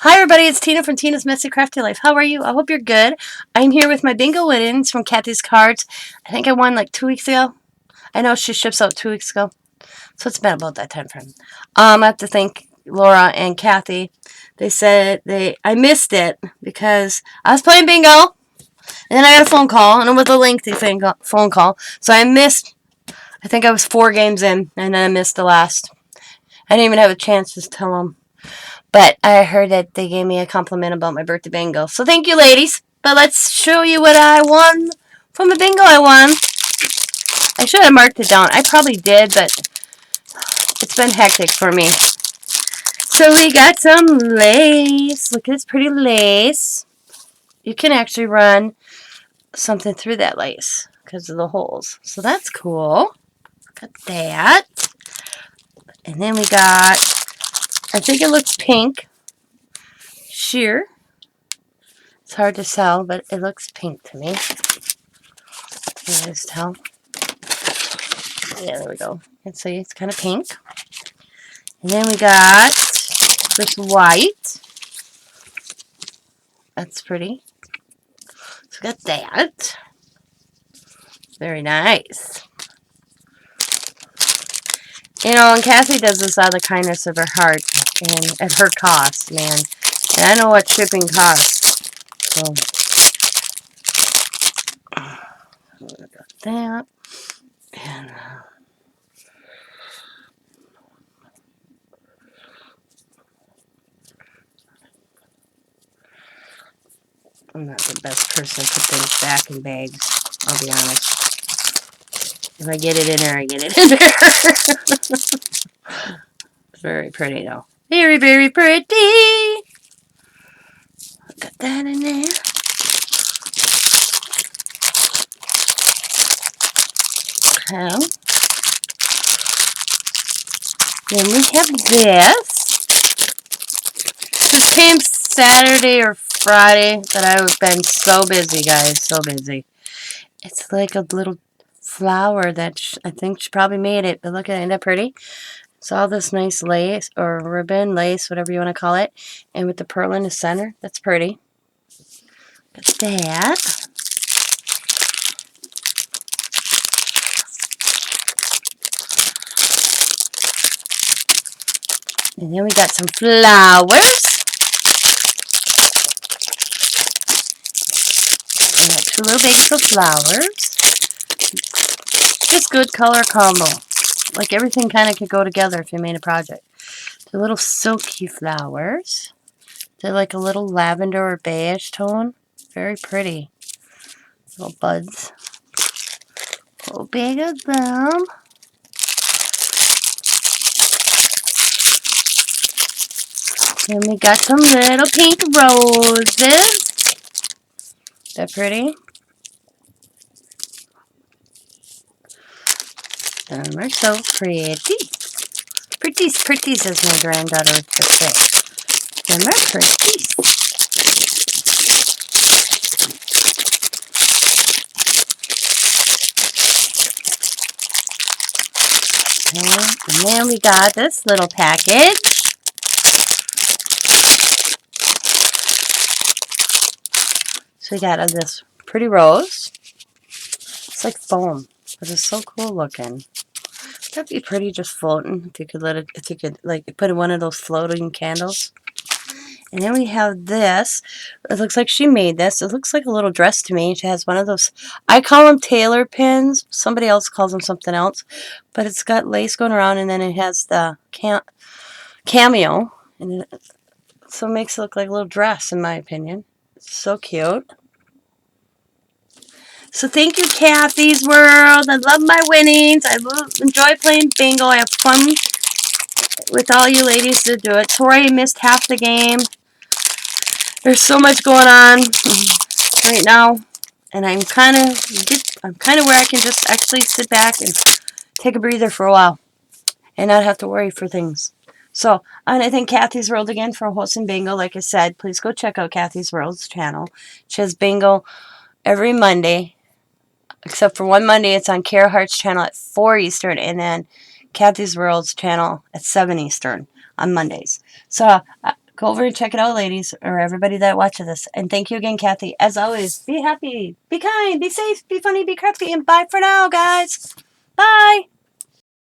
Hi everybody, it's Tina from Tina's Messy Crafty Life. How are you? I hope you're good. I'm here with my bingo winnings from Kathie's cards. I think I won like 2 weeks ago. I know she ships out 2 weeks ago. So it's been about that time frame. I have to thank Laura and Kathie. They said I missed it because I was playing bingo and then I got a phone call and it was a lengthy phone call. So I missed, I think I was 4 games in and then I missed the last. I didn't even have a chance to tell them. But I heard that they gave me a compliment about my birthday bingo. So thank you, ladies. But let's show you what I won from the bingo I won. I should have marked it down. I probably did, but it's been hectic for me. So we got some lace. Look at this pretty lace. You can actually run something through that lace because of the holes. So that's cool. Got that. And then we got, I think it looks pink. Sheer. It's hard to tell, but it looks pink to me. You guys tell? Yeah, there we go. And see, it's kind of pink. And then we got this white. That's pretty. So we got that. Very nice. You know, and Kathie does this out of the kindness of her heart and at her cost, man. And I know what shipping costs. So, we got that. And I'm not the best person to put things back in bags, I'll be honest. If I get it in there, I get it in there. Very pretty, though. Very, very pretty. Got that in there. Okay. Then we have this. This came Saturday or Friday, but I've been so busy, guys. So busy. It's like a little flower that I think she probably made it. But look at it. Isn't that pretty? It's all this nice lace or ribbon, lace, whatever you want to call it. And with the pearl in the center. That's pretty. Got that. And then we got some flowers. We got 2 little bags of flowers. Just good color combo. Like everything kind of could go together if you made a project. The little silky flowers. They're like a little lavender or beige tone. Very pretty. Little buds. A little big of them. Then we got some little pink roses. They're pretty. Them are so pretty. Pretties, as my granddaughter would say. Them are pretty. Okay. And then we got this little package. So we got this pretty rose. It's like foam, but it's so cool looking. That'd be pretty just floating if you could let it, if you could like put in one of those floating candles. And then we have this. It looks like she made this. It looks like a little dress to me. She has one of those, I call them tailor pins. Somebody else calls them something else. But it's got lace going around and then it has the cameo. And so it makes it look like a little dress in my opinion. It's so cute. So thank you, Kathie's World. I love my winnings. I enjoy playing bingo. I have fun with all you ladies to do it. Tori missed half the game. There's so much going on right now, and I'm kind of where I can just actually sit back and take a breather for a while and not have to worry for things. So I want to thank Kathie's World again for hosting bingo. Like I said, please go check out Kathie's World's channel. She has bingo every Monday, except for one Monday. It's on Kara Hart's channel at 4 Eastern, and then Kathie's World's channel at 7 Eastern on Mondays. So Go over and check it out, ladies, or everybody that watches this. And thank you again, Kathie. As always, be happy, be kind, be safe, be funny, be crafty, and bye for now, guys. Bye.